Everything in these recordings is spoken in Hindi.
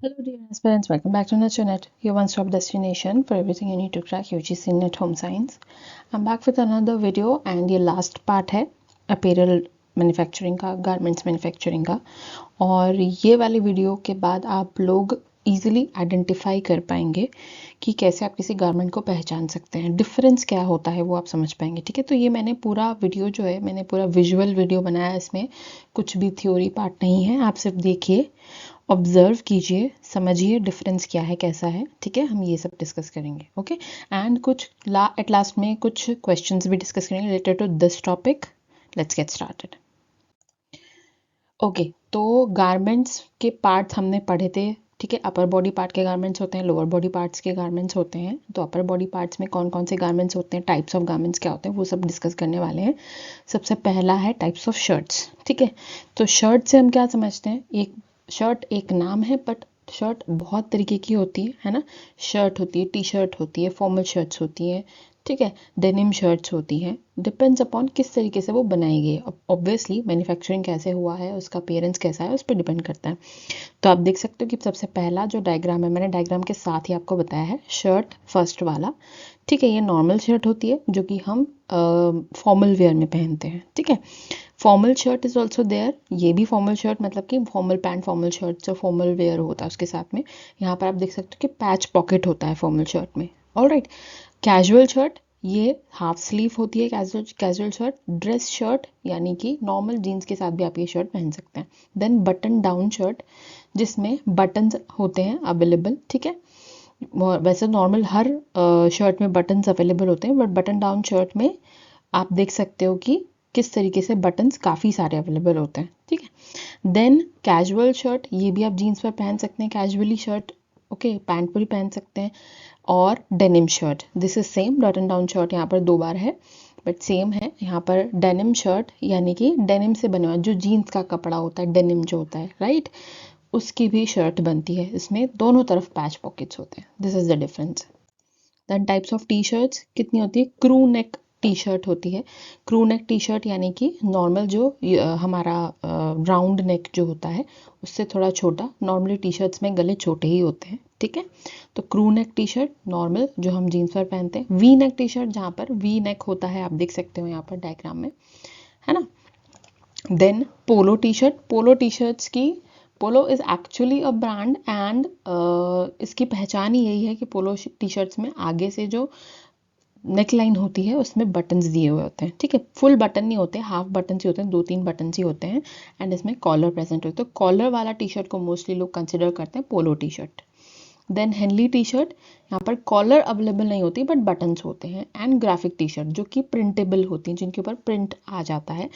Hello dear aspirants, welcome back to NurtureNet, your one-stop destination for everything you need to crack UGC Net Home Science. I'm back with another video and ये last part है apparel मैन्युफैक्चरिंग का, गारमेंट्स मैन्युफैक्चरिंग का। और ये वाली वीडियो के बाद आप लोग इजीली आइडेंटिफाई कर पाएंगे कि कैसे आप किसी गारमेंट को पहचान सकते हैं, डिफरेंस क्या होता है वो आप समझ पाएंगे। ठीक है, तो ये मैंने पूरा वीडियो जो है मैंने पूरा विजुअल वीडियो बनाया है, इसमें कुछ भी थ्योरी पार्ट नहीं है। आप सिर्फ देखिए, ऑब्जर्व कीजिए, समझिए डिफरेंस क्या है, कैसा है। ठीक है, हम ये सब डिस्कस करेंगे। ओके, एंड कुछ एट लास्ट में कुछ क्वेश्चंस भी डिस्कस करेंगे related to this topic. Let's get started. Okay, तो गारमेंट्स के पार्ट्स हमने पढ़े थे। ठीक है, अपर बॉडी पार्ट के गारमेंट्स होते हैं, लोअर बॉडी पार्ट्स के गारमेंट्स होते हैं। तो अपर बॉडी पार्ट्स में कौन कौन से गारमेंट्स होते हैं, टाइप्स ऑफ गारमेंट्स क्या होते हैं, वो सब डिस्कस करने वाले हैं। सबसे पहला है टाइप्स ऑफ शर्ट्स। ठीक है, तो शर्ट से हम क्या समझते हैं, एक शर्ट एक नाम है, बट शर्ट बहुत तरीके की होती है ना। शर्ट होती है, टी शर्ट होती है, फॉर्मल शर्ट्स होती हैं, ठीक है, डेनिम शर्ट्स होती हैं। डिपेंड्स अपॉन किस तरीके से वो बनाई गई है। ऑब्वियसली मैन्युफैक्चरिंग कैसे हुआ है, उसका अपीयरेंस कैसा है, उस पर डिपेंड करता है। तो आप देख सकते हो कि सबसे पहला जो डायग्राम है, मैंने डायग्राम के साथ ही आपको बताया है, शर्ट फर्स्ट वाला। ठीक है, ये नॉर्मल शर्ट होती है जो कि हम फॉर्मल वेयर में पहनते हैं। ठीक है, formal shirt is also there. ये भी फॉर्मल शर्ट मतलब कि फॉर्मल पैंट, फॉर्मल शर्ट जो फॉर्मल वेयर होता है उसके साथ में यहाँ पर आप देख सकते हो कि पैच पॉकेट होता है फॉर्मल शर्ट में। ऑलराइट, कैजुअल शर्ट ये हाफ स्लीव होती है। कैजुअल शर्ट, ड्रेस शर्ट यानी कि नॉर्मल जीन्स के साथ भी आप ये शर्ट पहन सकते हैं। देन बटन डाउन शर्ट जिसमें बटन्स होते हैं अवेलेबल। ठीक है, वैसे नॉर्मल हर शर्ट में बटन्स अवेलेबल होते हैं, बट बटन डाउन शर्ट में आप देख सकते हो कि किस तरीके से बटन्स काफ़ी सारे अवेलेबल होते हैं। ठीक है, देन कैजुअल शर्ट, ये भी आप जीन्स पर पहन सकते हैं, कैजुअली शर्ट। ओके, पैंट पर भी पहन सकते हैं। और denim shirt, this is same, button down shirt यहाँ पर दो बार है बट सेम है। यहाँ पर डेनिम शर्ट यानी कि डेनिम से बना हुआ जो जीन्स का कपड़ा होता है, डेनिम जो होता है, राइट, उसकी भी शर्ट बनती है। इसमें दोनों तरफ पैच पॉकेट्स होते हैं। This is the difference. Then types of T shirts कितनी होती है, क्रू नेक टी शर्ट होती है। क्रू नेक टी शर्ट यानी कि नॉर्मल जो हमारा राउंड नेक जो होता है उससे थोड़ा छोटा। नॉर्मली टी शर्ट्स में गले छोटे ही होते हैं। ठीक है, तो crew neck T shirt normal जो हम जीन्स पर पहनते हैं। वी नेक टी शर्ट जहाँ पर वी नेक होता है, आप देख सकते हो यहाँ पर डायग्राम में, है ना। Then polo T shirt, polo T shirts की, polo is actually a brand and इसकी पहचान ही यही है कि पोलो टी शर्ट्स में आगे से जो नेक लाइन होती है उसमें बटन्स दिए हुए होते हैं। ठीक है, फुल बटन नहीं होते, हाफ बटन ही होते हैं, 2-3 बटन ही होते हैं। एंड इसमें कॉलर प्रेजेंट होता है, तो कॉलर वाला टी शर्ट को मोस्टली लोग कंसिडर करते हैं polo T shirt. Then Henley T shirt, यहाँ पर कॉलर अवेलेबल नहीं होती बट बटन्स होते हैं। एंड ग्राफिक टी शर्ट जो कि प्रिंटेबल होती हैं, जिनके ऊपर प्रिंट आ जाता है,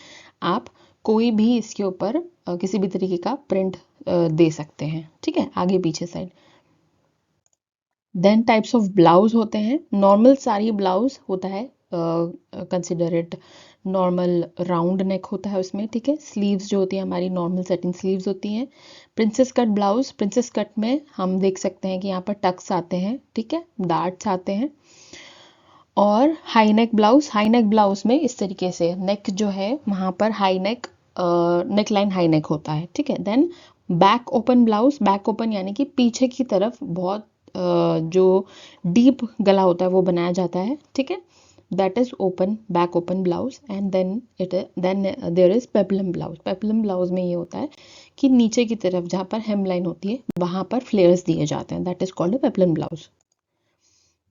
आप कोई भी इसके ऊपर किसी भी तरीके का प्रिंट दे सकते हैं। ठीक है, आगे पीछे side. Then types of blouse होते हैं। नॉर्मल साड़ी ब्लाउज होता है, consider it normal round neck होता है उसमें। ठीक है, स्लीव्स जो होती है हमारी नॉर्मल सेटिंग स्लीव्स होती हैं। Princess cut blouse, princess cut में हम देख सकते हैं कि यहाँ पर टक्स आते हैं, ठीक है, डार्ट्स आते हैं। और high neck blouse, high neck blouse में इस तरीके से नेक जो है वहाँ पर high neck, neck line high neck होता है। ठीक है, then back open blouse, back open यानी कि पीछे की तरफ बहुत जो डीप गला होता है वो बनाया जाता है। ठीक है, that is open, back open blouse. And then there is peplum blouse. Peplum blouse में ये होता है कि नीचे की तरफ जहाँ पर हेम लाइन होती है वहाँ पर फ्लेयर्स दिए जाते हैं, that is called peplum blouse.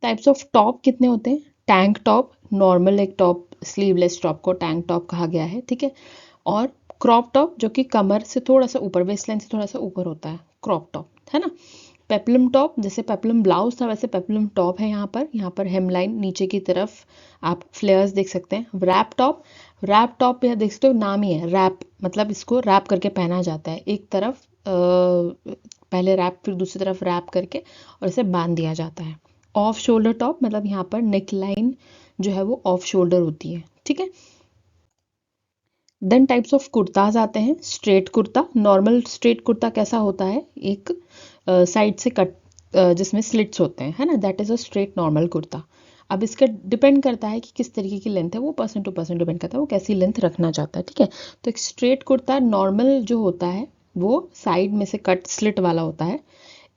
Types of top कितने होते हैं, टैंक टॉप, नॉर्मल एक टॉप, स्लीवलेस टॉप को टैंक टॉप कहा गया है। ठीक है, और क्रॉप टॉप जो कि कमर से थोड़ा सा ऊपर, वेस्ट लाइन से थोड़ा सा ऊपर होता है, क्रॉप टॉप, है ना। पेपलम टॉप, जैसे पेपलम ब्लाउज था वैसे पेपलम टॉप है। यहाँ पर हेम लाइन नीचे की तरफ आप फ्लेयर्स देख सकते हैं। रैप टॉप, रैप टॉप यहाँ देख सकते हो, नाम ही है रैप, मतलब इसको रैप करके पहना जाता है। एक तरफ पहले रैप, फिर दूसरी तरफ रैप करके और इसे बांध दिया जाता है। ऑफ शोल्डर टॉप मतलब यहाँ पर नेक लाइन जो है वो ऑफ शोल्डर होती है। ठीक है, देन टाइप्स ऑफ कुर्ताज आते हैं। Straight kurta, normal straight kurta कैसा होता है, एक साइड से कट जिसमें स्लिट्स होते हैं, है ना, that is a straight normal kurta. अब इसका डिपेंड करता है कि किस तरीके की लेंथ है, वो पर्सन टू पर्सन डिपेंड करता है, वो कैसी लेंथ रखना चाहता है। ठीक है, तो एक स्ट्रेट कुर्ता नॉर्मल जो होता है वो साइड में से कट स्लिट वाला होता है।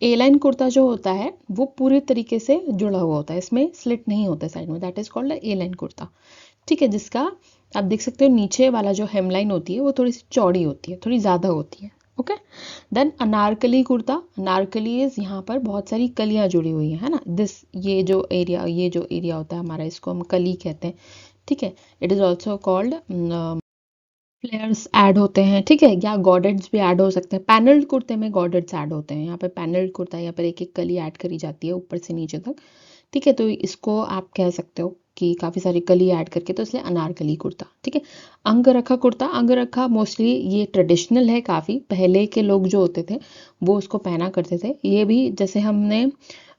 ए लाइन कुर्ता जो होता है वो पूरे तरीके से जुड़ा हुआ होता है, इसमें स्लिट नहीं होता है साइड में, that is called a line kurta. ठीक है, जिसका आप देख सकते हो नीचे वाला जो हेमलाइन होती है वो थोड़ी सी चौड़ी होती है, थोड़ी ज़्यादा होती है। Okay, then Anarkali kurta. Anarkali is यहाँ पर बहुत सारी कलियाँ जुड़ी हुई हैं, है ना, दिस ये जो एरिया होता है हमारा, इसको हम कली कहते हैं। ठीक है, it is also called फ्लेयर्स add होते हैं। ठीक है, या गॉर्डेट्स भी ऐड हो सकते हैं। पैनल्ड कुर्ते में गॉर्डेट्स ऐड होते हैं, यहाँ पे पैनल्ड कुर्ता यहाँ पर एक एक कली ऐड करी जाती है ऊपर से नीचे तक। ठीक है, तो इसको आप कह सकते हो कि काफ़ी सारी कली ऐड करके, तो इसलिए अनारकली कुर्ता। ठीक है, अंगरखा कुर्ता। अंगरखा मोस्टली ये ट्रेडिशनल है, काफ़ी पहले के लोग जो होते थे वो उसको पहना करते थे। ये भी जैसे हमने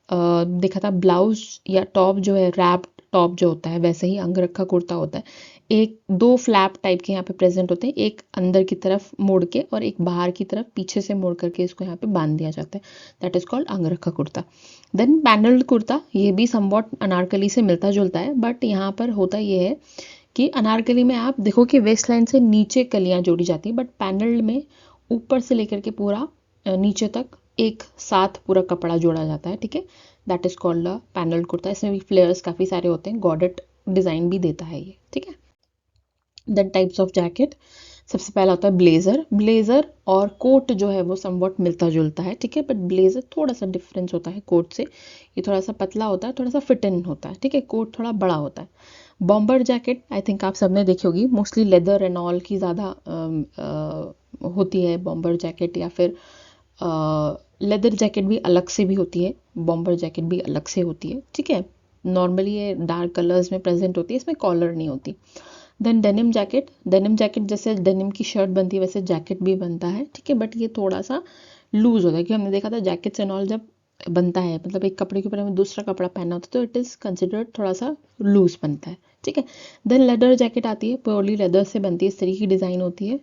देखा था ब्लाउज या टॉप जो है, रैप टॉप जो होता है, वैसे ही अंगरखा कुर्ता होता है। एक दो फ्लैप टाइप के यहाँ पे प्रेजेंट होते हैं, एक अंदर की तरफ मोड़ के और एक बाहर की तरफ पीछे से मोड़ करके इसको यहाँ पे बांध दिया जाता है, that is called angrakha kurta. Then panelled kurta, ये भी समवॉट अनारकली से मिलता जुलता है, बट यहाँ पर होता ये है कि अनारकली में आप देखो कि वेस्ट लाइन से नीचे कलियाँ जोड़ी जाती है, बट पैनल्ड में ऊपर से लेकर के पूरा नीचे तक एक साथ पूरा कपड़ा जोड़ा जाता है। ठीक है, that is called a panelled kurta. इसमें भी फ्लेयर्स काफ़ी सारे होते हैं, गॉर्डेट डिज़ाइन भी देता है ये। ठीक है, देन टाइप्स ऑफ जैकेट। सबसे पहला होता है ब्लेज़र। ब्लेज़र और कोट जो है वो समवॉट मिलता जुलता है। ठीक है, बट ब्लेज़र थोड़ा सा डिफरेंस होता है कोट से, ये थोड़ा सा पतला होता है, थोड़ा सा फिट इन होता है। ठीक है, कोट थोड़ा बड़ा होता है। बॉम्बर जैकेट आई थिंक आप सबने देखी होगी, मोस्टली लेदर एंड ऑल की ज़्यादा होती है बॉम्बर जैकेट, या फिर लेदर जैकेट भी अलग से भी होती है, बॉम्बर जैकेट भी अलग से होती है। ठीक है, नॉर्मली ये डार्क कलर्स में प्रेजेंट होती है, इसमें कॉलर नहीं होती। Then denim jacket. Denim jacket जैसे डेनिम की शर्ट बनती है वैसे जैकेट भी बनता है। ठीक है, बट ये थोड़ा सा लूज होता है, कि हमने देखा था जैकेट्स एंड ऑल जब बनता है, मतलब एक कपड़े के ऊपर हमें दूसरा कपड़ा पहनना होता है, तो इट इज़ कंसिडर्ड थोड़ा सा लूज बनता है। ठीक है, देन लेदर जैकेट आती है, प्योरली लेदर से बनती है, इस तरीके की डिज़ाइन होती है।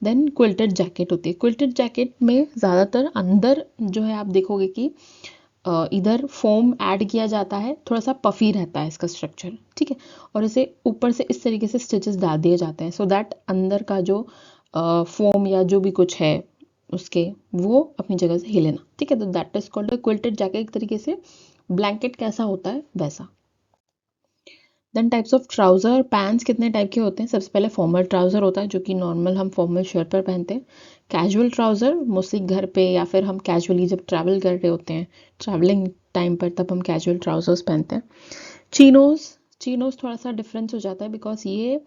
देन क्विल्टेड जैकेट होती है। क्विल्टेड जैकेट में ज़्यादातर अंदर जो है आप देखोगे कि इधर फोम ऐड किया जाता है, थोड़ा सा पफी रहता है इसका स्ट्रक्चर। ठीक है, और इसे ऊपर से इस तरीके से स्टिचेस डाल दिए जाते हैं, सो दैट अंदर का जो फोम या जो भी कुछ है उसके, वो अपनी जगह से हिले ना। ठीक है, तो that is called quilted jacket, एक तरीके से ब्लैंकेट कैसा होता है वैसा। Then types of trouser. Pants कितने टाइप के होते हैं? सबसे पहले फॉर्मल ट्राउजर होता है, जो कि नॉर्मल हम फॉर्मल शर्ट पर पहनते हैं। कैजुअल ट्राउजर मोस्टली घर पे या फिर हम कैजुअली जब ट्रैवल कर रहे होते हैं, ट्रैवलिंग टाइम पर, तब हम कैजुअल ट्राउजर्स पहनते हैं। चीनोज। चीनोज थोड़ा सा डिफरेंस हो जाता है, बिकॉज ये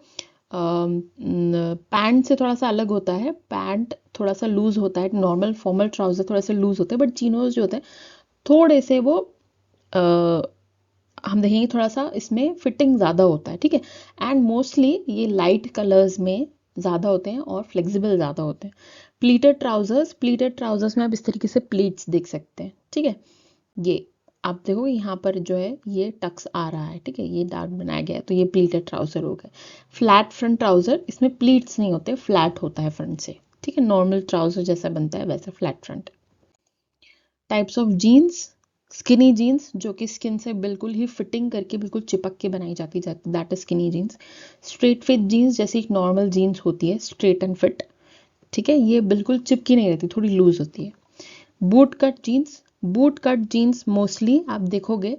पैंट से थोड़ा सा अलग होता है। पैंट थोड़ा सा लूज होता है, नॉर्मल फॉर्मल ट्राउजर थोड़ा सा लूज होते हैं, बट चीनोज जो होते हैं थोड़े से वो हम देखेंगे थोड़ा सा इसमें फिटिंग ज़्यादा होता है। ठीक है, एंड मोस्टली ये लाइट कलर्स में ज़्यादा होते हैं और फ्लेक्सिबल ज़्यादा होते हैं। Pleated trousers. प्लीटेड ट्राउजर्स में आप इस तरीके से प्लीट्स देख सकते हैं। ठीक है, ये आप देखो यहाँ पर जो है ये टक्स आ रहा है। ठीक है, ये डार्क बनाया गया है, तो ये प्लीटेड ट्राउजर हो गए। फ्लैट फ्रंट ट्राउजर, इसमें प्लीट्स नहीं होते, फ्लैट होता है फ्रंट से। ठीक है, नॉर्मल ट्राउजर जैसा बनता है वैसा flat front. Types of jeans. Skinny jeans, जो कि स्किन से बिल्कुल ही फिटिंग करके बिल्कुल चिपक के बनाई जाती जाती, that is skinny jeans. Straight fit jeans, जैसे एक नॉर्मल जीन्स होती है स्ट्रेट एंड फिट। ठीक है, ये बिल्कुल चिपकी नहीं रहती, थोड़ी लूज होती है। Boot cut jeans. Boot cut jeans mostly आप देखोगे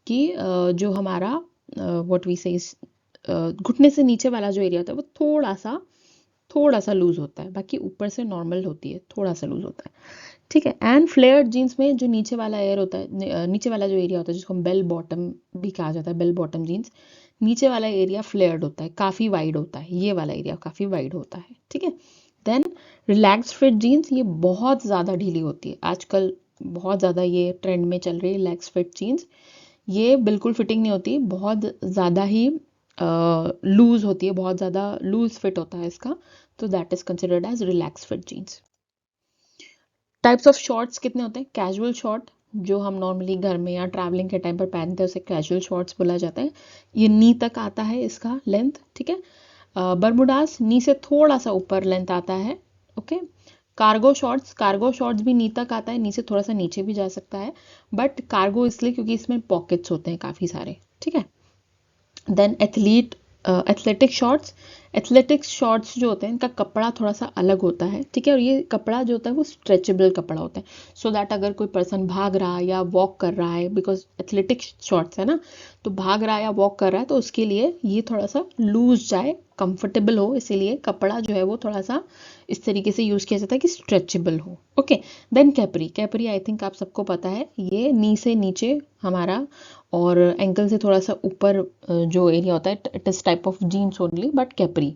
कि जो हमारा व्हाट वी से घुटने से नीचे वाला जो एरिया होता है वो थोड़ा सा लूज होता है, बाकी ऊपर से नॉर्मल होती है, थोड़ा सा लूज होता है। ठीक है, एंड फ्लेयर्ड जीन्स में जो नीचे वाला एयर होता है, नीचे वाला जो एरिया होता है जिसको हम बेल बॉटम भी कहा जाता है, बेल बॉटम जीन्स, नीचे वाला एरिया फ्लेयर्ड होता है, काफ़ी वाइड होता है, ये वाला एरिया काफ़ी वाइड होता है। ठीक है, देन रिलैक्स फिट जीन्स, ये बहुत ज़्यादा ढीली होती है, आजकल बहुत ज़्यादा ये ट्रेंड में चल रही है रिलैक्स फिट जीन्स। ये बिल्कुल फिटिंग नहीं होती, बहुत ज़्यादा ही लूज होती है, बहुत ज़्यादा लूज फिट होता है इसका, तो that is considered as relax fit jeans. Types of shorts कितने होते हैं? कैजुअल शॉर्ट, जो हम नॉर्मली घर में या ट्रैवलिंग के टाइम पर पहनते हैं उसे कैजुअल शॉर्ट्स बोला जाता है। ये नी तक आता है इसका लेंथ। ठीक है, बरमुडास नी से थोड़ा सा ऊपर लेंथ आता है। Okay, cargo shorts. Cargo shorts भी नी तक आता है, नी से थोड़ा सा नीचे भी जा सकता है, बट कार्गो इसलिए क्योंकि इसमें पॉकेट्स होते हैं काफ़ी सारे। ठीक है, then athletic shorts. Athletics shorts जो होते हैं इनका कपड़ा थोड़ा सा अलग होता है, ठीक है, और ये कपड़ा जो होता है वो स्ट्रेचेबल कपड़ा होता है, सो दैट अगर कोई पर्सन भाग रहा है या वॉक कर रहा है, बिकॉज एथलेटिक्स शॉर्ट्स है ना, तो भाग रहा है या वॉक कर रहा है तो उसके लिए ये थोड़ा सा लूज जाए, कंफर्टेबल हो, इसीलिए कपड़ा जो है वो थोड़ा सा इस तरीके से यूज किया जाता है कि स्ट्रेचेबल हो। Okay, then capri. Capri I think आप सबको पता है, ये नी से नीचे हमारा और एंकल से थोड़ा सा ऊपर जो एरिया होता है, it is type of jeans only but capri.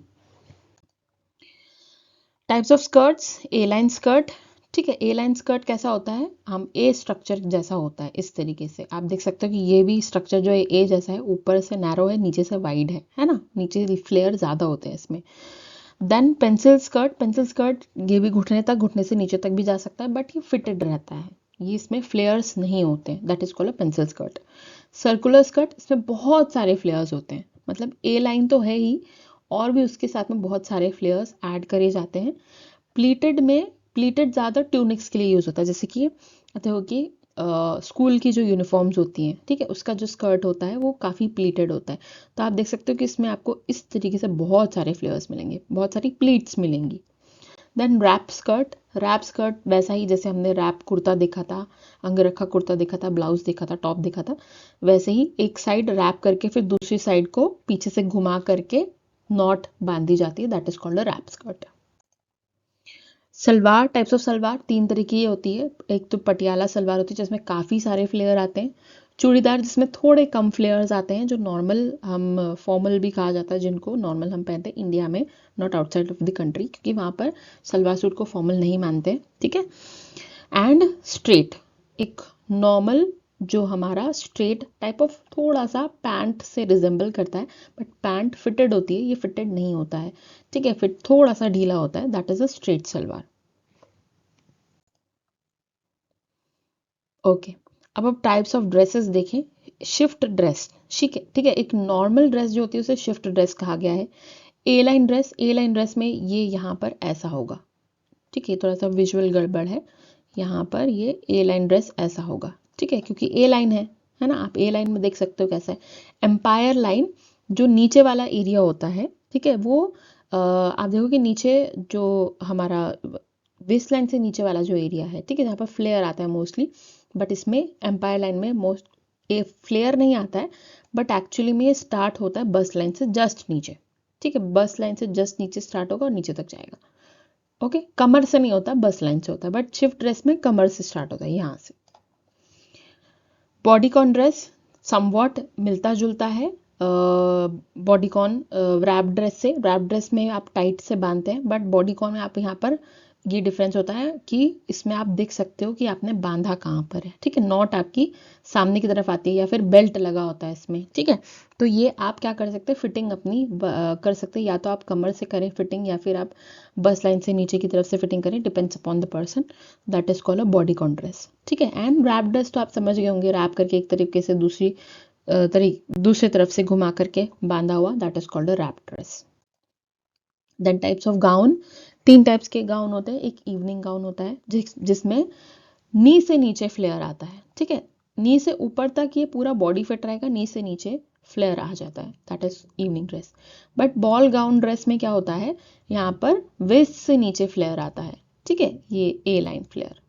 Types of skirts, A line skirt, ठीक है, ए लाइन स्कर्ट कैसा होता है, हम ए स्ट्रक्चर जैसा होता है, इस तरीके से आप देख सकते हो कि ये भी स्ट्रक्चर जो है ए जैसा है, ऊपर से नैरो है, नीचे से वाइड है ना, नीचे फ्लेयर ज़्यादा होते हैं इसमें। Then pencil skirt. Pencil skirt ये भी घुटने तक, घुटने से नीचे तक भी जा सकता है, बट ये फिटेड रहता है, ये इसमें फ्लेयर्स नहीं होते, that is called a pencil skirt. Circular skirt, इसमें बहुत सारे फ्लेयर्स होते हैं, मतलब ए लाइन तो है ही और भी उसके साथ में बहुत सारे फ्लेयर्स ऐड करे जाते हैं। प्लीटेड में, प्लीटेड ज़्यादा ट्यूनिक्स के लिए यूज़ होता है, जैसे कि देखो कि स्कूल की जो यूनिफॉर्म्स होती हैं, ठीक है, उसका जो स्कर्ट होता है वो काफ़ी प्लीटेड होता है, तो आप देख सकते हो कि इसमें आपको इस तरीके से बहुत सारे फ्लेयर्स मिलेंगे, बहुत सारी प्लीट्स मिलेंगी। Then wrap skirt. Wrap skirt वैसा ही जैसे हमने रैप कुर्ता देखा था, अंगरखा कुर्ता देखा था, ब्लाउज देखा था, टॉप देखा था, वैसे ही एक साइड रैप करके फिर दूसरी साइड को पीछे से घुमा करके नॉट बांधी जाती है, that is called a wrap skirt. Salwar, types of salwar तीन तरह की होती है, एक तो पटियाला सलवार होती है जिसमें काफ़ी सारे फ्लेयर आते हैं, चूड़ीदार जिसमें थोड़े कम फ्लेयर्स आते हैं, जो नॉर्मल हम फॉर्मल भी कहा जाता है, जिनको नॉर्मल हम पहनते हैं इंडिया में, not outside of the country, क्योंकि वहाँ पर सलवार सूट को फॉर्मल नहीं मानते, ठीक है। एंड स्ट्रेट, एक नॉर्मल जो हमारा स्ट्रेट टाइप ऑफ थोड़ा सा पैंट से रिजेंबल करता है, बट पैंट फिटेड होती है, ये फिटेड नहीं होता है, ठीक है, फिट थोड़ा सा ढीला होता है, that is a straight salwar. Okay, अब टाइप्स ऑफ ड्रेसेस देखें। शिफ्ट ड्रेस, ठीक है, ठीक है, एक नॉर्मल ड्रेस जो होती है उसे शिफ्ट ड्रेस कहा गया है। ए लाइन ड्रेस, ए लाइन ड्रेस में ये यहाँ पर ऐसा होगा, ठीक है, थोड़ा सा विजुअल गड़बड़ है, यहाँ पर ये ए लाइन ड्रेस ऐसा होगा, ठीक है, क्योंकि ए लाइन है ना, आप ए लाइन में देख सकते हो कैसा है। एम्पायर लाइन, जो नीचे वाला एरिया होता है, ठीक है, वो आप देखो कि नीचे जो हमारा वेस्ट लाइन से नीचे वाला जो एरिया है, ठीक है, जहाँ पर फ्लेयर आता है मोस्टली, बट इसमें एम्पायर लाइन में मोस्ट ए फ्लेयर नहीं आता है, बट एक्चुअली में ये स्टार्ट होता है बस लाइन से जस्ट नीचे, ठीक है, बस लाइन से जस्ट नीचे स्टार्ट होगा और नीचे तक जाएगा। ओके, कमर से नहीं होता, बस लाइन से होता है, बट शिफ्ट ड्रेस में कमर से स्टार्ट होता है यहाँ से। बॉडीकॉन ड्रेस समवॉट मिलता जुलता है बॉडीकॉन रैप ड्रेस से। रैप ड्रेस में आप टाइट से बांधते हैं, बट बॉडीकॉन में आप यहाँ पर ये डिफरेंस होता है कि इसमें आप देख सकते हो कि आपने बांधा कहाँ पर है, ठीक है, नॉट आपकी सामने की तरफ आती है या फिर बेल्ट लगा होता है इसमें, ठीक है, तो ये आप क्या कर सकते हैं, फिटिंग अपनी कर सकते हैं, या तो आप कमर से करें फिटिंग या फिर आप बस लाइन से नीचे की तरफ से फिटिंग करें, depends upon the person, that is called a bodycon dress, ठीक है। एंड रैप ड्रेस तो आप समझ गए होंगे, रैप करके एक तरीके से दूसरी तरफ से घुमा करके बांधा हुआ, that is called a wrap dress. Then types of gown, तीन टाइप्स के गाउन होते हैं। एक इवनिंग गाउन होता है जिसमें नी से नीचे फ्लेयर आता है, ठीक है, नी से ऊपर तक ये पूरा बॉडी फिट रहेगा, नी से नीचे फ्लेयर आ जाता है, that is evening dress. But ball gown dress में क्या होता है, यहाँ पर वेस्ट से नीचे फ्लेयर आता है, ठीक है, ये ए लाइन फ्लेयर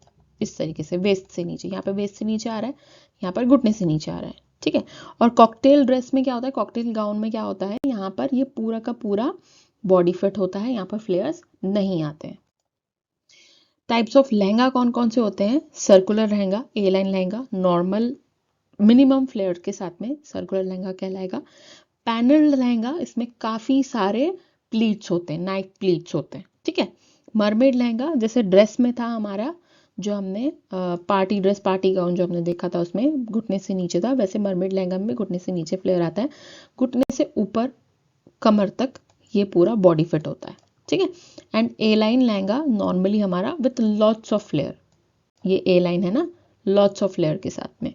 इस तरीके से वेस्ट से नीचे, यहाँ पे वेस्ट से नीचे आ रहा है, यहाँ पर घुटने से नीचे आ रहा है, ठीक है। और कॉकटेल ड्रेस में क्या होता है, कॉकटेल गाउन में क्या होता है, यहाँ पर ये पूरा का पूरा बॉडी फिट होता है, यहाँ पर फ्लेयर्स नहीं आते हैं। टाइप्स ऑफ लहंगा कौन कौन से होते हैं, circular lehenga, A line lehenga, normal minimum flare के साथ में सर्कुलर लहंगा कहलाएगा। पैनल्ड लहंगा, इसमें काफी सारे प्लीट्स होते हैं, नाइट प्लीट्स होते हैं, ठीक है। मरमेड लहंगा, जैसे ड्रेस में था हमारा जो हमने पार्टी ड्रेस, पार्टी गाउन जो हमने देखा था उसमें घुटने से नीचे था, वैसे मरमेड लहंगा में घुटने से नीचे फ्लेयर आता है, घुटने से ऊपर कमर तक ये पूरा बॉडी फिट होता है, ठीक है। And A line lehenga normally हमारा विथ लॉट्स ऑफ फ्लेयर, ये ए लाइन है ना, लॉट्स ऑफ फ्लेयर के साथ में।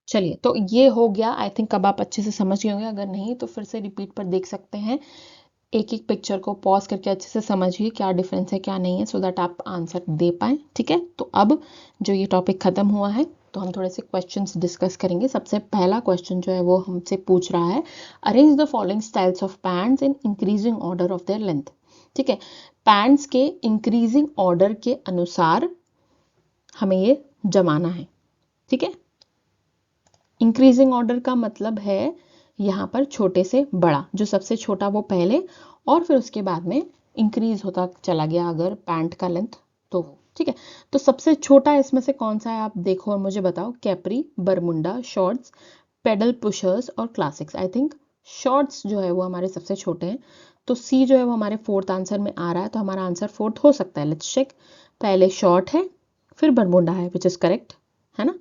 चलिए, तो ये हो गया, आई थिंक अब आप अच्छे से समझ गए होंगे, अगर नहीं तो फिर से रिपीट पर देख सकते हैं, एक एक पिक्चर को पॉज करके अच्छे से समझिए क्या डिफरेंस है क्या नहीं है, सो दैट आप आंसर दे पाएं, ठीक है। तो अब जो ये टॉपिक खत्म हुआ है, तो हम थोड़े से क्वेश्चंस डिस्कस करेंगे। सबसे पहला क्वेश्चन जो है वो हमसे पूछ रहा है, arrange the following styles of pants in increasing order of their length. ठीक है, पैंट्स के इंक्रीजिंग ऑर्डर के अनुसार हमें ये जमाना है। ठीक है, इंक्रीजिंग ऑर्डर का मतलब है यहाँ पर छोटे से बड़ा, जो सबसे छोटा वो पहले और फिर उसके बाद में इंक्रीज होता चला गया अगर पैंट का लेंथ तो वो। ठीक है, तो सबसे छोटा इसमें से कौन सा है आप देखो और मुझे बताओ। Capri, Bermuda, shorts, pedal pushers और क्लासिक्स। आई थिंक शॉर्ट्स जो है वो हमारे सबसे छोटे हैं, तो सी जो है वो हमारे फोर्थ आंसर में आ रहा है, तो हमारा आंसर फोर्थ हो सकता है। Let's check. पहले शॉर्ट है, फिर बरमुंडा है विच इज करेक्ट, है ना,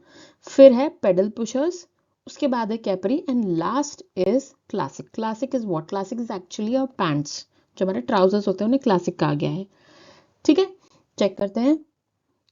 फिर है पेडल पुशर्स, उसके बाद है capri and last is classic. Classic is what? Classic is actually a pants, जो हमारे ट्राउजर्स होते हैं उन्हें क्लासिक कहा गया है। ठीक है, चेक करते हैं।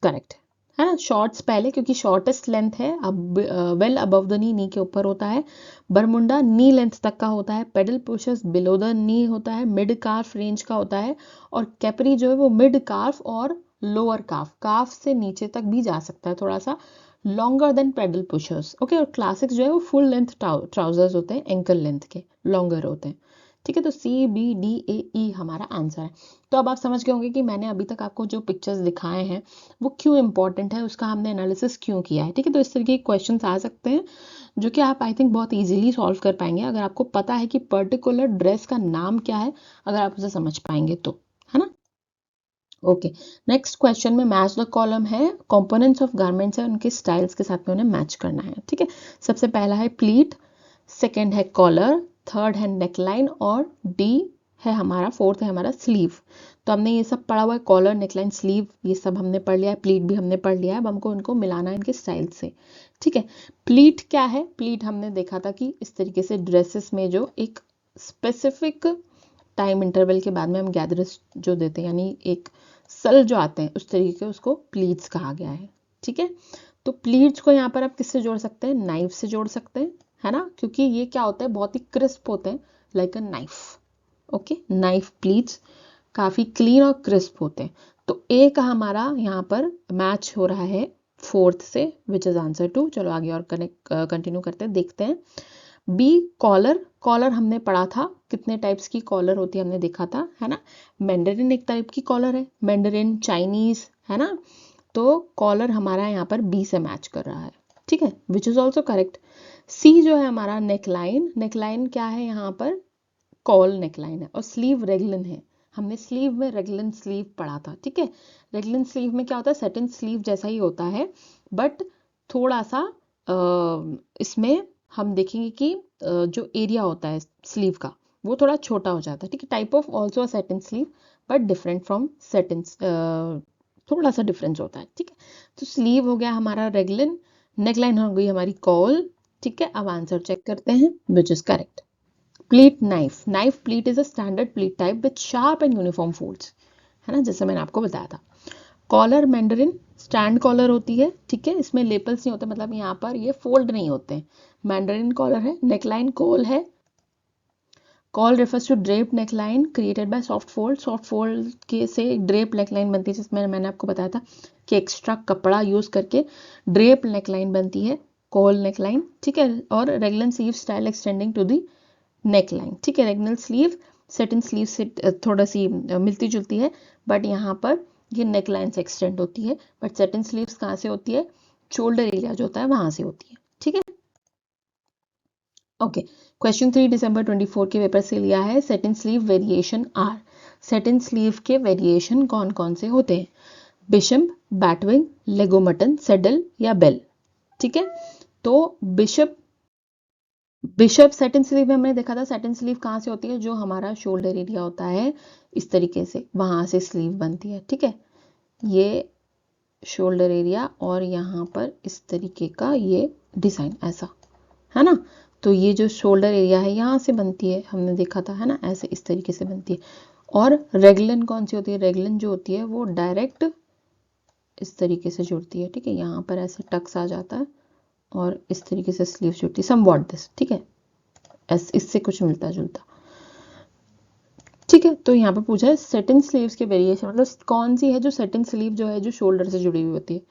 करेक्ट है ना, शॉर्ट्स पहले क्योंकि शॉर्टेस्ट लेंथ है, अब वेल अबव द नी के ऊपर होता है। बरमुंडा नी लेंथ तक का होता है। Pedal pushers below the knee होता है, मिड काफ रेंज का होता है। और कैपरी जो है वो मिड काफ और लोअर काफ, काफ से नीचे तक भी जा सकता है, थोड़ा सा longer than pedal pushers. Okay, और क्लासिक्स जो है वो फुल लेंथ ट्राउजर्स होते हैं, एंकल लेंथ के, लॉन्गर होते हैं। ठीक है, तो सी बी डी ए ई हमारा आंसर है। तो अब आप समझ गए होंगे कि मैंने अभी तक आपको जो पिक्चर्स दिखाए हैं वो क्यों इंपॉर्टेंट है, उसका हमने एनालिसिस क्यों किया है। ठीक है, तो इस तरीके के क्वेश्चंस आ सकते हैं जो कि आप आई थिंक बहुत इजीली सॉल्व कर पाएंगे अगर आपको पता है कि पर्टिकुलर ड्रेस का नाम क्या है, अगर आप उसे समझ पाएंगे तो, है ना। ओके, नेक्स्ट क्वेश्चन में मैच द कॉलम है, कंपोनेंट्स ऑफ गारमेंट्स है, उनके स्टाइल्स के साथ में उन्हें मैच करना है। ठीक है, सबसे पहला है प्लीट, सेकंड है कॉलर, थर्ड है नेकलाइन और डी है हमारा, फोर्थ है हमारा स्लीव। तो हमने ये सब पढ़ा हुआ है, कॉलर, नेकलाइन, स्लीव, ये सब हमने पढ़ लिया है, प्लीट भी हमने पढ़ लिया है। अब हमको उनको मिलाना है इनके स्टाइल से। ठीक है, प्लीट क्या है? प्लीट हमने देखा था कि इस तरीके से ड्रेसेस में जो एक स्पेसिफिक टाइम इंटरवल के बाद में हम गैदर्स जो देते हैं, यानी एक सल जो आते हैं, उस तरीके के उसको प्लीट्स कहा गया है। ठीक है, तो प्लीट्स को यहाँ पर आप किससे जोड़ सकते हैं? नाइफ से जोड़ सकते हैं, है ना, क्योंकि ये क्या होता है, बहुत ही क्रिस्प होते हैं, like a knife. Okay, knife pleats काफी क्लीन और क्रिस्प होते हैं। तो ए का हमारा यहाँ पर मैच हो रहा है फोर्थ से, विच इज आंसर टू। चलो आगे और कनेक्ट कंटिन्यू करते हैं, देखते हैं। बी कॉलर, कॉलर हमने पढ़ा था, कितने टाइप्स की कॉलर होती है हमने देखा था, है ना। मैंडरिन एक टाइप की कॉलर है, मैंडरिन, चाइनीज, है ना। तो कॉलर हमारा यहाँ पर बी से मैच कर रहा है। ठीक है, विच इज ऑल्सो करेक्ट। सी जो है हमारा नेकलाइन, नेकलाइन क्या है यहाँ पर? कॉल नेकलाइन है। और स्लीव रेगलन है, हमने स्लीव में रेगलन स्लीव पढ़ा था। ठीक है, रेगलन स्लीव में क्या होता है, सेटिन स्लीव जैसा ही होता है, बट थोड़ा सा इसमें हम देखेंगे कि जो एरिया होता है स्लीव का वो थोड़ा छोटा हो जाता है। ठीक है, type of also satin sleeve but different from satin, थोड़ा सा डिफरेंस होता है। ठीक है, तो स्लीव हो गया हमारा रेगलन, नेकलाइन हो गई हमारी कॉल। ठीक है, अब आंसर चेक करते हैं, which is correct. Pleat knife, knife pleat is a standard pleat type with sharp and uniform folds, है ना, जैसे मैंने आपको बताया था। कॉलर मैंडरिन स्टैंड कॉलर होती है। ठीक है, इसमें लेपल्स नहीं होते, मतलब यहाँ पर ये फोल्ड नहीं होते हैं। मैंडरिन कॉलर है। नेकलाइन कॉल है, cowl refers to drape neckline created by soft fold, soft fold के से ड्रेप नेकलाइन बनती है, जिसमें मैंने आपको बताया था कि एक्स्ट्रा कपड़ा यूज करके ड्रेप नेकलाइन बनती है, कॉल नेकलाइन। ठीक है, और regular sleeve style extending to the neckline. ठीक है, रेगुलर स्लीव सेटिन स्लीव से थोड़ा सी मिलती जुलती है, बट यहाँ पर ये नेकलाइन से एक्सटेंड होती है, बट सेटिन स्लीव्स कहाँ से होती है? शोल्डर एरिया जो होता है वहां से होती है। ठीक है, ओके। क्वेश्चन 3 दिसंबर 24 के पेपर से लिया है, set in sleeve variation are. Set in sleeve के वेरिएशन कौन कौन से होते हैं? बिशप, बैटविंग, लेगोमटन, सेडल या बेल। ठीक है, तो बिशप, बिशप सेटिन स्लीव में हमने देखा था, सेटिन स्लीव कहाँ से होती है? जो हमारा शोल्डर एरिया होता है इस तरीके से, वहां से स्लीव बनती है। ठीक है, ये शोल्डर एरिया और यहाँ पर इस तरीके का ये डिजाइन ऐसा, है ना। तो ये जो शोल्डर एरिया है यहाँ से बनती है, हमने देखा था, है ना, ऐसे इस तरीके से बनती है। और रेगलन कौन सी होती है? रेगलन जो होती है वो डायरेक्ट इस तरीके से जुड़ती है। ठीक है, यहाँ पर ऐसे टक्स आ जाता है और इस तरीके से स्लीव जुड़ती है, समवॉट दिस। ठीक है, इससे कुछ मिलता जुलता। ठीक है, तो यहाँ पर पूछा है सेटिन स्लीव्स के वेरिएशन, मतलब कौन सी है जो सेटिन स्लीव जो है जो शोल्डर से जुड़ी हुई होती है।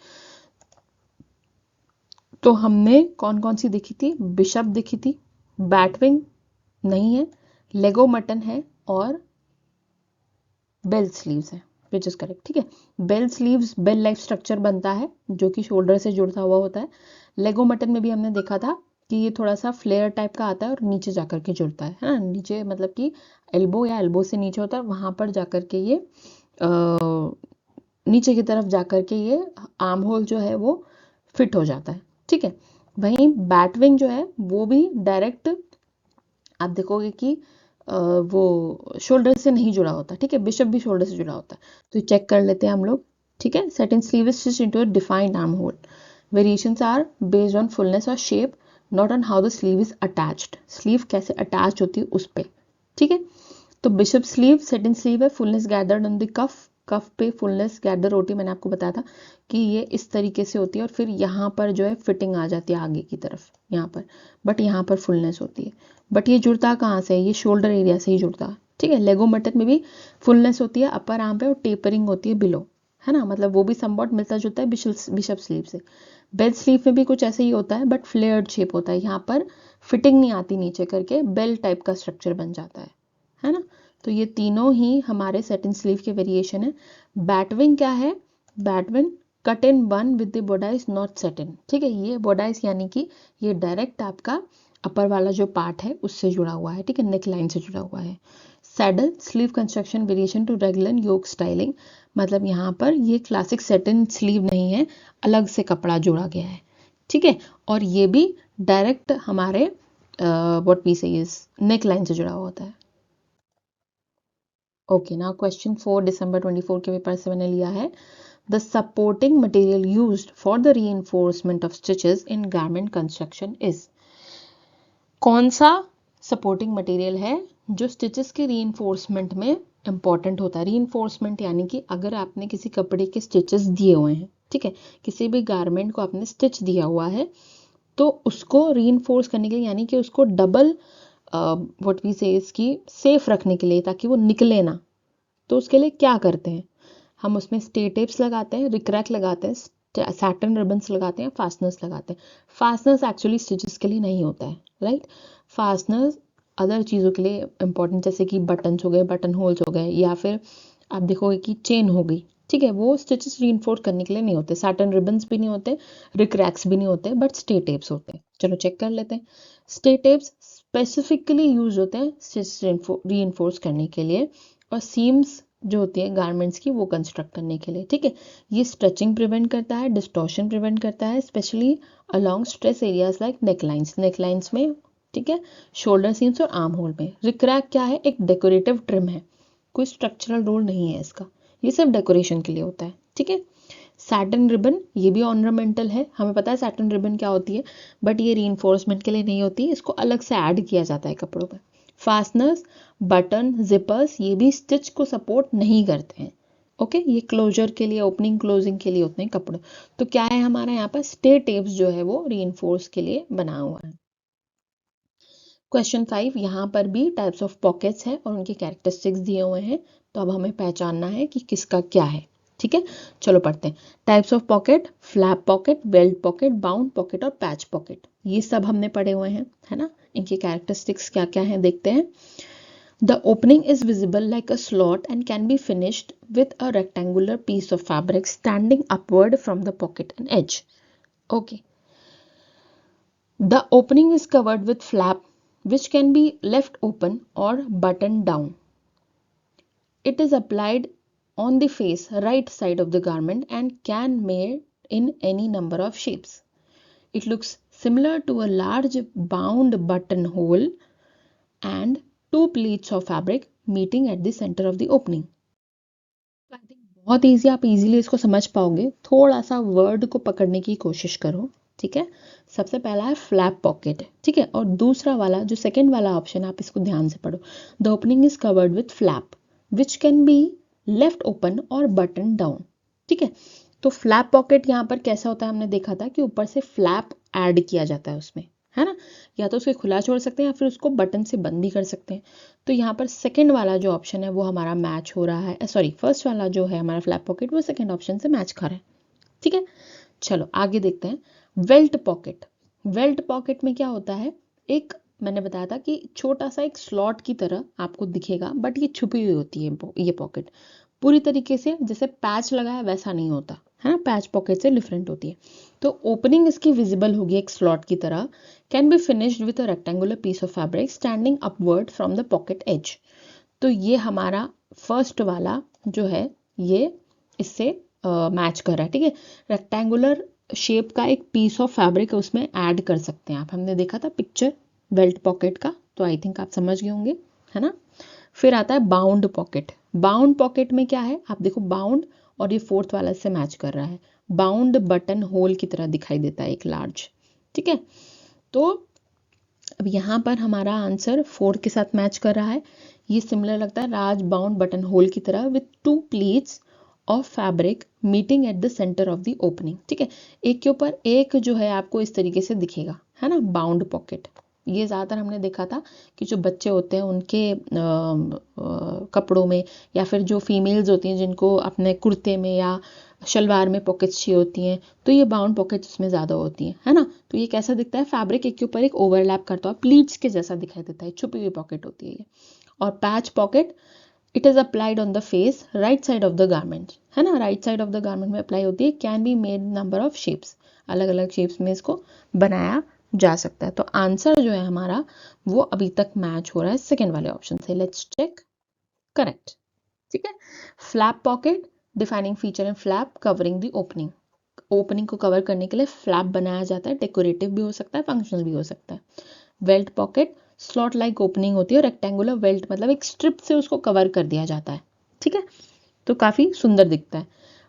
तो हमने कौन कौन सी देखी थी? बिशप दिखी थी, बैटविंग नहीं है, लेगो मटन है और बेल स्लीव्स है, विच इज करेक्ट। ठीक है, bell sleeves bell like structure बनता है जो कि शोल्डर से जुड़ता हुआ होता है। लेगो मटन में भी हमने देखा था कि ये थोड़ा सा फ्लेयर टाइप का आता है और नीचे जाकर के जुड़ता है ना, नीचे मतलब कि एल्बो या एल्बो से नीचे होता है, वहां पर जाकर के ये नीचे की तरफ जाकर के ये आर्म होल जो है वो फिट हो जाता है। ठीक है, वहीं बैटविंग जो है वो भी डायरेक्ट आप देखोगे कि वो शोल्डर से नहीं जुड़ा होता। ठीक है, बिशप भी शोल्डर से जुड़ा होता है, तो चेक कर लेते हैं हम लोग। ठीक है, set in sleeve is stitched into a defined armhole. Variations are based on fullness और shape, not on how the sleeve is attached. Sleeve कैसे अटैच होती है उस पे। ठीक है, तो bishop sleeve set in sleeve है, fullness gathered on the cuff, cuff पे फुलनेस गैदर होती है। मैंने आपको बताया था कि ये इस तरीके से होती है और फिर यहाँ पर जो है फिटिंग आ जाती है आगे की तरफ यहाँ पर, बट यहाँ पर फुलनेस होती है। बट ये जुड़ता कहाँ से है? ये शोल्डर एरिया से ही जुड़ता है। ठीक है, लेगो मटन में भी फुलनेस होती है अपर आर्म पे और टेपरिंग होती है बिलो, है ना, मतलब वो भी समवॉट मिलता जुलता है बिशप स्लीव से। बेल स्लीव में भी कुछ ऐसे ही होता है बट फ्लेयर्ड शेप होता है, यहाँ पर फिटिंग नहीं आती नीचे करके, बेल टाइप का स्ट्रक्चर बन जाता है ना। तो ये तीनों ही हमारे सेट इन स्लीव के वेरिएशन है। बैटविंग क्या है? Batwing cut in one with the bodice not set in. ठीक है, ये बॉडाइस यानी कि ये डायरेक्ट आपका अपर वाला जो पार्ट है उससे जुड़ा हुआ है। ठीक है, नेक लाइन से जुड़ा हुआ है। Saddle sleeve construction variation to regular yoke styling, मतलब यहाँ पर ये क्लासिक सेट इन स्लीव नहीं है, अलग से कपड़ा जोड़ा गया है। ठीक है, और ये भी डायरेक्ट हमारे व्हाट वी से इज नेक लाइन से जुड़ा हुआ होता है। ओके, नाउ क्वेश्चन 4 दिसंबर 24 के पेपर से मैंने लिया है। The supporting material used for the reinforcement of stitches in garment construction is. कौन सा सपोर्टिंग मटेरियल है जो स्टिचेस के रीइंफोर्समेंट में इंपॉर्टेंट होता है? रीइंफोर्समेंट यानी कि अगर आपने किसी कपड़े के स्टिचेस दिए हुए हैं, ठीक है, किसी भी गारमेंट को आपने स्टिच दिया हुआ है, तो उसको रीइंफोर्स करने के लिए यानी कि उसको डबल व्हाट वी से इसकी सेफ रखने के लिए ताकि वो निकले ना, तो उसके लिए क्या करते हैं? हम उसमें स्टे टेप्स लगाते हैं, रिक्रैक लगाते हैं, सैटिन रिबन्स लगाते हैं, फास्टनर्स लगाते हैं। फास्टनर्स एक्चुअली स्टिचेस के लिए नहीं होता है, राइट। फास्टनर्स अदर चीज़ों के लिए इंपॉर्टेंट, जैसे कि बटन्स हो गए, बटन होल्स हो गए, या फिर आप देखोगे कि चेन हो गई। ठीक है, वो स्टिचेस रीइंफोर्स करने के लिए नहीं होते, सैटिन रिबन्स भी नहीं होते, रिक्रैक्स भी नहीं होते, बट स्टे टेप्स होते हैं। चलो चेक कर लेते हैं। स्टे टेप्स स्पेसिफिकली यूज होते हैं स्टिच रीइंफोर्स करने के लिए, और सीम्स जो होती है गारमेंट्स की वो कंस्ट्रक्ट करने के लिए। ठीक है, ये स्ट्रेचिंग प्रिवेंट करता है, डिस्टॉर्शन प्रिवेंट करता है, specially along stress areas like necklines में। ठीक है, शोल्डर सीम्स और आर्म होल में। रिक्रैक क्या है? एक डेकोरेटिव ट्रिम है, कोई स्ट्रक्चरल रोल नहीं है इसका, ये सिर्फ डेकोरेशन के लिए होता है। ठीक है, सैटिन रिबन ये भी ऑर्नामेंटल है, हमें पता है सैटिन रिबन क्या होती है, बट ये रीइंफोर्समेंट के लिए नहीं होती, इसको अलग से ऐड किया जाता है कपड़ों पर। फास्टनर्स, बटन, जिपर्स ये भी स्टिच को सपोर्ट नहीं करते हैं। ओके, ये क्लोजर के लिए, ओपनिंग क्लोजिंग के लिए होते हैं कपड़े। तो क्या है हमारा यहाँ पर? स्टे टेप्स जो है वो रीइंफोर्स के लिए बना हुआ है। क्वेश्चन 5, यहाँ पर भी टाइप्स ऑफ पॉकेट्स है और उनके कैरेक्टरिस्टिक्स दिए हुए हैं, तो अब हमें पहचानना है कि किसका क्या है। ठीक है, चलो पढ़ते हैं। Types of pocket: flap pocket, belt pocket, bound pocket और पैच पॉकेट। ये सब हमने पढ़े हुए हैं, है ना। इनके कैरेक्टरिस्टिक्स क्या क्या हैं देखते हैं। The opening is visible like a slot and can be finished with a rectangular piece of fabric standing upward from the pocket and edge. Okay. The opening is covered with flap which can be left open or buttoned down. It is applied on the face right side of the garment and can made in any number of shapes. It looks similar to a large bound buttonhole and two pleats of fabric meeting at the center of the opening. I think बहुत ईजी, आप इजीली इसको समझ पाओगे। थोड़ा सा वर्ड को पकड़ने की कोशिश करो। ठीक है, सबसे पहला है फ्लैप पॉकेट, ठीक है, और दूसरा वाला जो सेकंड वाला ऑप्शन आप इसको ध्यान से पढ़ो। The opening is covered with flap which can be left open और बटन डाउन। ठीक है, तो फ्लैप पॉकेट यहाँ पर कैसा होता है, हमने देखा था कि ऊपर से फ्लैप ऐड किया जाता है उसमें, है ना, या तो उसको खुला छोड़ सकते हैं या फिर उसको बटन से बंद भी कर सकते हैं। तो यहाँ पर सेकंड वाला जो ऑप्शन है वो हमारा मैच हो रहा है, सॉरी फर्स्ट वाला जो है हमारा फ्लैप पॉकेट वो सेकंड ऑप्शन से मैच कर रहा है। ठीक है, चलो आगे देखते हैं। वेल्ट पॉकेट, वेल्ट पॉकेट में क्या होता है, एक मैंने बताया था कि छोटा सा एक स्लॉट की तरह आपको दिखेगा, बट ये छुपी हुई होती है ये पॉकेट, पूरी तरीके से जैसे पैच लगा है वैसा नहीं होता है ना, पैच पॉकेट से डिफरेंट होती है। तो ओपनिंग इसकी विजिबल होगी एक स्लॉट की तरह, can be finished with a rectangular piece of fabric standing upward from the pocket edge. तो ये हमारा फर्स्ट वाला जो है ये इससे मैच कर रहा है, ठीक है। रेक्टेंगुलर शेप का एक पीस ऑफ फैब्रिक उसमें ऐड कर सकते हैं आप, हमने देखा था पिक्चर बेल्ट पॉकेट का, तो आई थिंक आप समझ गए होंगे, है ना। फिर आता है बाउंड पॉकेट। बाउंड पॉकेट में क्या है, आप देखो बाउंड और ये फोर्थ वाला इससे मैच कर रहा है, बाउंड बटन होल की तरह दिखाई देता है एक लार्ज, ठीक है। तो अब यहाँ पर हमारा आंसर 4 के साथ मैच कर रहा है, ये सिमिलर लगता है राज बाउंड बटन होल की तरह with 2 pleats of fabric meeting at the centre of the opening, ठीक है। एक के ऊपर एक जो है आपको इस तरीके से दिखेगा, है ना, बाउंड पॉकेट। ये ज़्यादातर हमने देखा था कि जो बच्चे होते हैं उनके कपड़ों में, या फिर जो फीमेल्स होती हैं जिनको अपने कुर्ते में या शलवार में पॉकेट्स चाहिए होती हैं, तो ये बाउंड पॉकेट्स उसमें ज़्यादा होती हैं, है ना। तो ये कैसा दिखता है, फैब्रिक एक के ऊपर एक ओवरलैप करता है, प्लीट्स के जैसा दिखाई देता है, छुपी हुई पॉकेट होती है ये। और patch pocket, it is applied on the face right side of the garment, है ना, right side of the garment में अप्लाई होती है, can be made number of shapes, अलग अलग शेप्स में इसको बनाया जा सकता है। तो आंसर जो है हमारा वो अभी तक मैच हो रहा है सेकेंड वाले ऑप्शन से, लेट्स चेक, करेक्ट, ठीक है। Flap pocket, defining feature and flap covering the opening, opening को कवर करने के लिए फ्लैप बनाया जाता है, डेकोरेटिव भी हो सकता है, फंक्शनल भी हो सकता है। Belt pocket, slot like opening होती है, और रेक्टेंगुलर वेल्ट मतलब एक स्ट्रिप से उसको कवर कर दिया जाता है, ठीक है, तो काफी सुंदर दिखता है।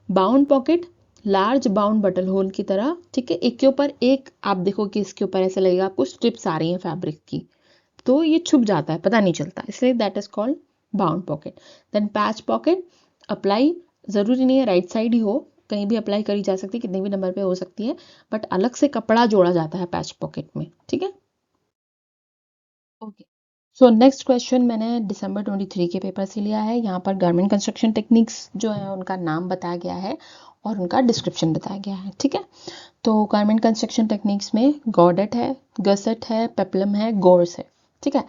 Bound pocket, large bound button whole की तरह, ठीक है, एक के ऊपर एक आप देखो कि इसके ऊपर ऐसा लगेगा आपको स्ट्रिप्स आ रही हैं फैब्रिक की, तो ये छुप जाता है, पता नहीं चलता, इसलिए that is called bound pocket. Then patch pocket, apply जरूरी नहीं है राइट साइड ही हो, कहीं भी अप्लाई करी जा सकती है, कितने भी नंबर पे हो सकती है, बट अलग से कपड़ा जोड़ा जाता है पैच पॉकेट में, ठीक है। ओके, सो नेक्स्ट क्वेश्चन मैंने दिसंबर 23 के पेपर से लिया है। यहाँ पर गारमेंट कंस्ट्रक्शन टेक्निक्स जो है उनका नाम बताया गया है और उनका डिस्क्रिप्शन बताया गया है, ठीक है। तो गारमेंट कंस्ट्रक्शन टेक्निक्स में गॉर्डेट है, गसेट है, पेप्लम है, गोर्स है, ठीक है।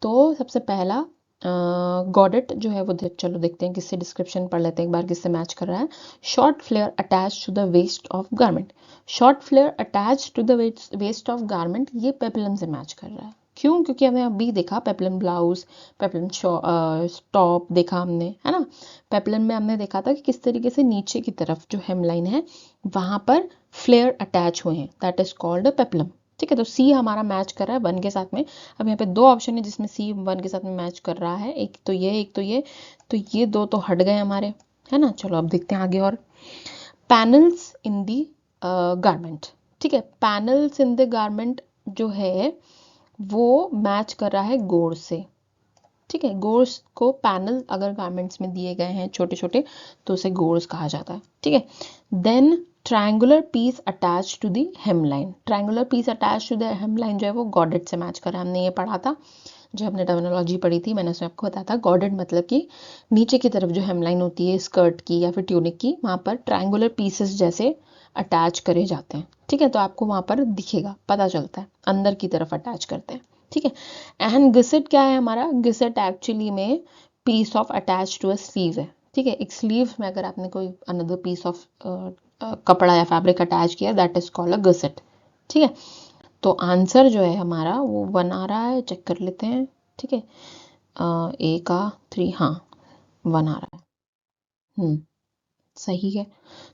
तो सबसे पहला गॉर्डेट जो है वो चलो देखते हैं किससे, डिस्क्रिप्शन पढ़ लेते हैं एक बार किससे मैच कर रहा है। Short flare attach to the waist of garment, short flare attach to the waist of garment, ये पेप्लम से मैच कर रहा है। क्यों, क्योंकि हमने अभी देखा पेप्लम ब्लाउज, पेप्लम टॉप देखा हमने, है ना। पेप्लम में हमने देखा था कि किस तरीके से नीचे की तरफ जो हेमलाइन है वहां पर फ्लेयर अटैच हुए हैं, दैट इज कॉल्ड पेप्लम, ठीक है। तो सी हमारा मैच कर रहा है 1 के साथ में। अब यहाँ पे 2 ऑप्शन है जिसमें सी 1 के साथ में मैच कर रहा है, एक तो ये एक तो ये, तो ये 2 तो हट गए हमारे, है ना। चलो अब देखते हैं आगे। और पैनल्स इन दी गारमेंट, ठीक है, पैनल्स इन द गारमेंट जो है वो मैच कर रहा है गोर से, ठीक है। गोर्स को पैनल अगर गारमेंट्स में दिए गए हैं छोटे छोटे तो उसे गोर्स कहा जाता है, ठीक है। Then triangular piece attach to the hemline, triangular piece attach to the hemline जो है वो गॉर्डेट से मैच कर रहा है, हमने ये पढ़ा था जो हमने टर्मिनोलॉजी पढ़ी थी, मैंने उसमें आपको बताया था गॉर्डेट मतलब कि नीचे की तरफ जो हेमलाइन होती है स्कर्ट की या फिर ट्यूनिक की, वहां पर ट्रायंगुलर पीसेस जैसे अटैच करे जाते हैं, ठीक है। तो आपको वहां पर दिखेगा, पता चलता है अंदर की तरफ अटैच करते हैं, ठीक है। एंड गिसेट क्या है हमारा, गिसेट एक्चुअली में piece of attach to a sleeve है, ठीक है। एक स्लीव में अगर आपने कोई अनदर पीस ऑफ कपड़ा या फैब्रिक अटैच किया दैट इज कॉल्ड अ गिसेट, ठीक है। तो आंसर जो है हमारा वो 1 आ रहा है, चेक कर लेते हैं, ठीक है। ए का 3, हाँ 1 आ रहा है, सही है।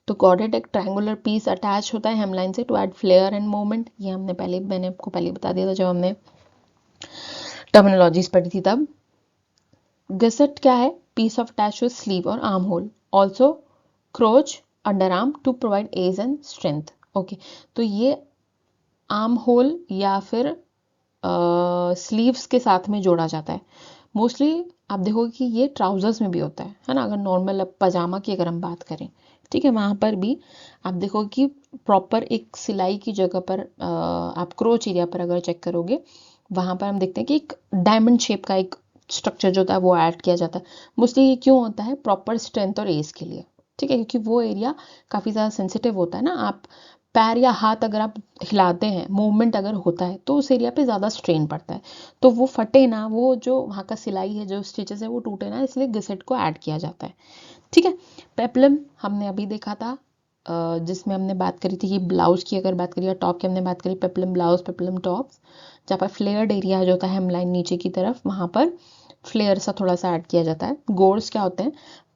तो कॉर्डेट एक ट्रायंगुलर पीस अटैच होता है हेमलाइन से to add flare and moment, ये मैंने आपको पहले बता दिया था जब हमने टर्मिनोलॉजीज पढ़ी थी तब। गसेट क्या है, piece of attach to sleeve और armhole, also crotch underarm to provide ease and strength, okay. तो ये आर्म होल या फिर स्लीव्स के साथ में जोड़ा जाता है मोस्टली। आप देखोगे कि ये ट्राउजर्स में भी होता है ना, अगर नॉर्मल पजामा की अगर हम बात करें, ठीक है, वहां पर भी आप देखोगे कि प्रॉपर एक सिलाई की जगह पर आप क्रोच एरिया पर अगर चेक करोगे वहां पर हम देखते हैं कि एक डायमंड शेप का एक स्ट्रक्चर जो होता है वो ऐड किया जाता है। मोस्टली ये क्यों होता है, प्रॉपर स्ट्रेंथ और एज के लिए, ठीक है, क्योंकि वो एरिया काफी ज्यादा सेंसिटिव होता है ना। आप पैर या हाथ अगर आप हिलाते हैं, मूवमेंट अगर होता है तो उस एरिया पे ज़्यादा स्ट्रेन पड़ता है, तो वो फटे ना, वो जो वहाँ का सिलाई है, जो स्टिचेस है वो टूटे ना, इसलिए गसेट को ऐड किया जाता है। ठीक है। पेप्लम हमने अभी देखा था, जिसमें हमने बात करी थी कि ब्लाउज की अगर बात करी या टॉप की हमने बात करी, पेप्लम ब्लाउज, पेप्लम टॉप्स, जहाँ पर फ्लेयर्ड एरिया जो होता है हेमलाइन नीचे की तरफ, वहाँ पर फ्लेयर सा थोड़ा सा ऐड किया जाता है। गोर्स क्या होते हैं?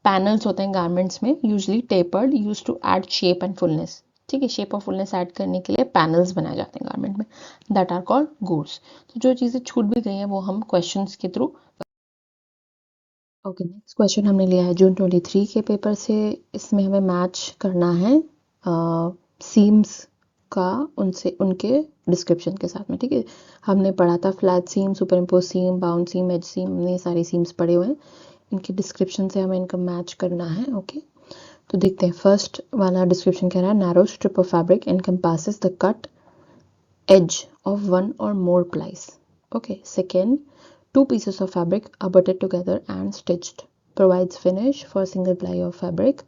पैनल्स होते हैं गारमेंट्स में, usually tapered, use to add shape and fullness. ठीक है, शेप और फुलनेस ऐड करने के लिए पैनल्स बनाए जाते हैं गारमेंट में, दैट आर कॉल्ड गोर्स। तो जो चीज़ें छूट भी गई हैं वो हम क्वेश्चंस के थ्रू। ओके, नेक्स्ट क्वेश्चन हमने लिया है जून 23 के पेपर से। इसमें हमें मैच करना है सीम्स का उनसे उनके डिस्क्रिप्शन के साथ में। ठीक है, हमने पढ़ा था फ्लैट सीम, सुपर इम्पोज सीम, बाउंड सीम, एज सीम, हमने ये सारी सीम्स पढ़े हुए हैं। इनके डिस्क्रिप्शन से हमें इनका मैच करना है। ओके, तो देखते हैं। फर्स्ट वाला डिस्क्रिप्शन कह रहा है narrow strip of fabric encompasses the cut edge of one or more plies. Okay, second, two pieces of fabric are butted together and stitched. Provides finish for single ply of fabric.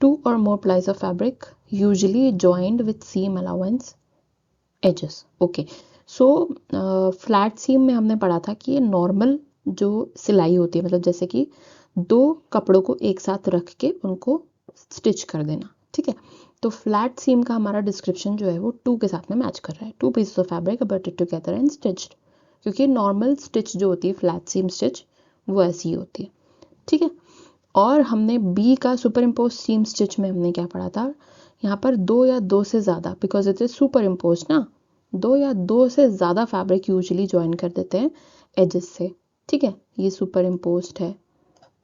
Two or more plies of fabric, usually joined with seam allowance edges. Okay, so flat seam में हमने पढ़ा था कि ये नॉर्मल जो सिलाई होती है, मतलब जैसे कि दो कपड़ों को एक साथ रख के उनको स्टिच कर देना। ठीक है, तो फ्लैट सीम का हमारा डिस्क्रिप्शन जो है वो टू के साथ में मैच कर रहा है। Two pieces of fabric butted together and stitched, क्योंकि नॉर्मल स्टिच जो होती है फ्लैट सीम स्टिच वो ऐसी ही होती है। ठीक है, और हमने बी का सुपर इम्पोज सीम स्टिच में हमने क्या पढ़ा था? यहाँ पर दो या दो से ज़्यादा, because it is super impose ना, दो या दो से ज़्यादा फैब्रिक यूजुअली ज्वाइन कर देते हैं एजेस से। ठीक है, ये सुपर इम्पोज्ड है,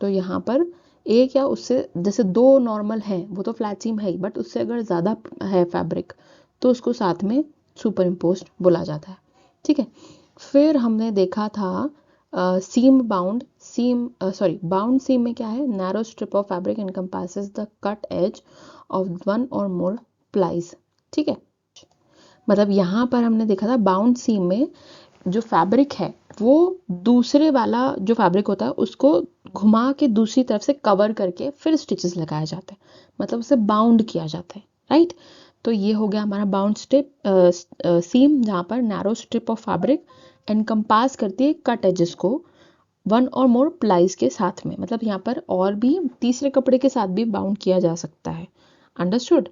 तो यहाँ पर एक या उससे, जैसे दो नॉर्मल है वो तो फ्लैट सीम है ही, बट उससे अगर ज़्यादा है फैब्रिक तो उसको साथ में सुपर इम्पोज्ड बोला जाता है। ठीक है, फिर हमने देखा था seam bound seam, sorry bound seam में क्या है? Narrow strip of fabric encompasses the cut edge of one और मोर प्लाइज। ठीक है, मतलब यहाँ पर हमने देखा था बाउंड सीम में जो फैब्रिक है वो दूसरे वाला जो फैब्रिक होता है उसको घुमा के दूसरी तरफ से कवर करके फिर स्टिचेस लगाया जाता है, मतलब उसे बाउंड किया जाता है। राइट, तो ये हो गया हमारा बाउंड स्ट्रिप सीम, जहाँ पर narrow strip of fabric encompass करती है कट एजेस को वन और मोर प्लाइज के साथ में, मतलब यहाँ पर और भी तीसरे कपड़े के साथ भी बाउंड किया जा सकता है। अंडरस्टूड?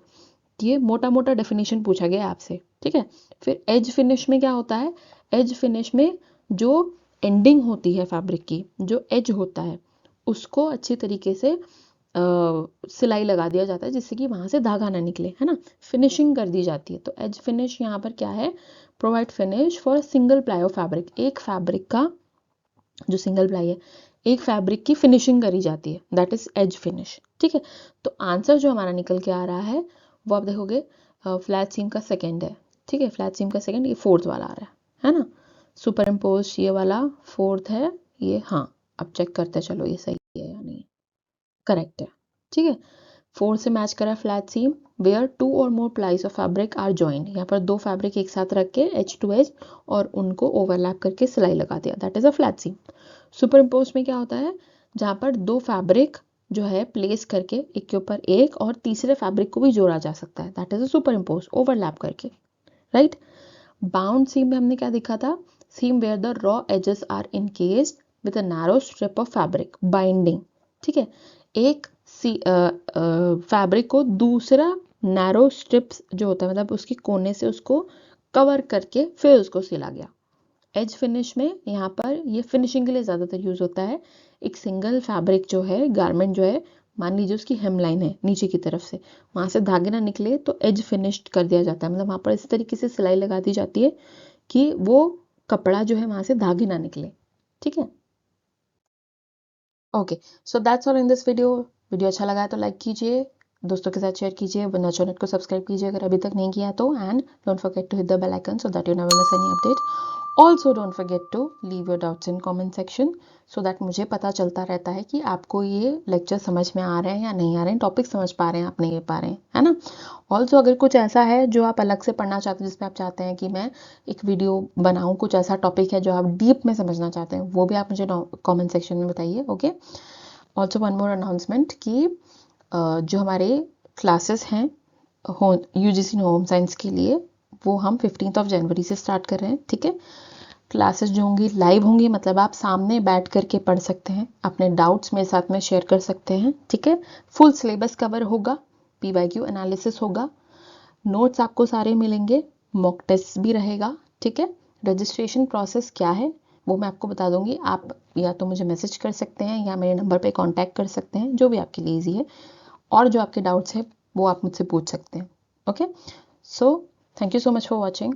ये मोटा मोटा डेफिनेशन पूछा गया आपसे। ठीक है, फिर एज फिनिश में क्या होता है? एज फिनिश में जो एंडिंग होती है फैब्रिक की, जो एज होता है उसको अच्छी तरीके से सिलाई लगा दिया जाता है जिससे कि वहां से धागा ना निकले, है ना, फिनिशिंग कर दी जाती है। तो एज फिनिश यहाँ पर क्या है? Provide finish for single ply of fabric, एक फैब्रिक का जो सिंगल प्लाई है, एक फैब्रिक की फिनिशिंग करी जाती है, दैट इज एज फिनिश। ठीक है, तो आंसर जो हमारा निकल के आ रहा है वो आप देखोगे फ्लैट सीम का सेकंड है। ठीक है, फ्लैट सीम का सेकंड, ये फोर्थ वाला आ रहा है ना। सुपर इम्पोज ये वाला फोर्थ है ये, हाँ। अब चेक करते चलो ये सही है या नहीं। करेक्ट है। ठीक है, फोर्थ से मैच करा फ्लैट सीम वेयर टू और more plies of fabric are joined, यहाँ पर दो फैब्रिक एक साथ रख के एज टू एज और उनको ओवरलैप करके सिलाई लगा दिया, that is a flat seam. Superimpose में क्या होता है? जहाँ पर दो फैब्रिक जो है प्लेस करके एक के ऊपर एक और तीसरे फैब्रिक को भी जोड़ा जा सकता है, that is a superimpose, overlap करके। राइट, बाउंड सीम में हमने क्या देखा था? Seam where the raw edges are encased with a narrow strip of fabric binding. ठीक है, एक फैब्रिक को दूसरा नैरो स्ट्रिप्स जो होता है, मतलब उसके कोने से उसको कवर करके फिर उसको सिला गया। एज फिनिश में यहाँ पर ये फिनिशिंग के लिए ज़्यादातर यूज़ होता है। एक सिंगल फैब्रिक जो है, गारमेंट जो है, मान लीजिए उसकी हेमलाइन है नीचे की तरफ से, वहाँ से धागे ना निकले तो एज फिनिश्ड कर दिया जाता है, मतलब वहाँ पर इस तरीके से सिलाई लगा दी जाती है कि वो कपड़ा जो है वहाँ से धागे ना निकले। ठीक है, okay, so that's all in this video. Video अच्छा लगा है तो लाइक कीजिए, दोस्तों के साथ शेयर कीजिए, वरना चैनल को सब्सक्राइब कीजिए अगर अभी तक नहीं किया तो, and don't forget to hit the bell icon so that you never miss any update. Also don't forget to leave your doubts in comment section so that मुझे पता चलता रहता है कि आपको ये लेक्चर समझ में आ रहे हैं या नहीं आ रहे हैं, टॉपिक समझ पा रहे हैं आप नहीं पा रहे हैं, है ना। ऑल्सो अगर कुछ ऐसा है जो आप अलग से पढ़ना चाहते हैं, जिसमें आप चाहते हैं कि मैं एक वीडियो बनाऊं, कुछ ऐसा टॉपिक है जो आप डीप में समझना चाहते हैं, वो भी आप मुझे कमेंट सेक्शन में बताइए। Okay, also one more announcement कि जो हमारे क्लासेस हैं यूजीसी होम साइंस के लिए, वो हम 15 जनवरी से स्टार्ट कर रहे हैं। ठीक है, क्लासेस जो होंगी लाइव होंगी, मतलब आप सामने बैठ करके पढ़ सकते हैं, अपने डाउट्स मेरे साथ में शेयर कर सकते हैं। ठीक है, फुल सिलेबस कवर होगा, पीवाईक्यू एनालिसिस होगा, नोट्स आपको सारे मिलेंगे, मॉक टेस्ट भी रहेगा। ठीक है, रजिस्ट्रेशन प्रोसेस क्या है वो मैं आपको बता दूंगी। आप या तो मुझे मैसेज कर सकते हैं या मेरे नंबर पे कांटेक्ट कर सकते हैं, जो भी आपके लिए ईजी है, और जो आपके डाउट्स हैं वो आप मुझसे पूछ सकते हैं। Okay, so thank you so much for watching.